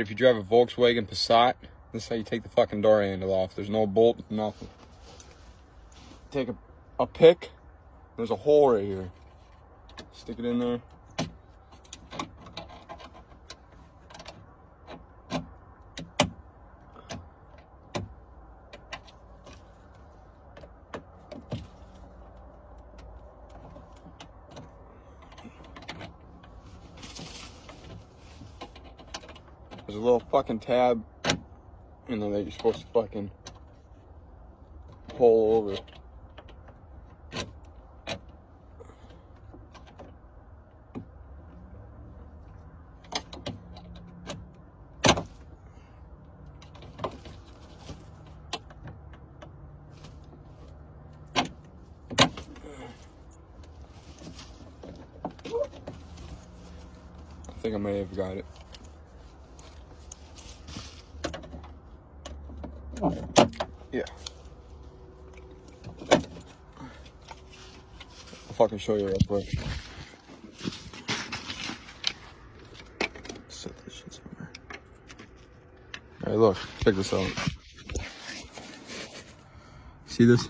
If you drive a Volkswagen Passat, this is how you take the fucking door handle off. There's no bolt, nothing. Take a pick. There's a hole right here. Stick it in there. There's a little fucking tab in there that you're supposed to fucking pull over. I think I may have got it. Yeah. I'll fucking show you real quick. Set this shit somewhere. Alright, look. Check this out. See this?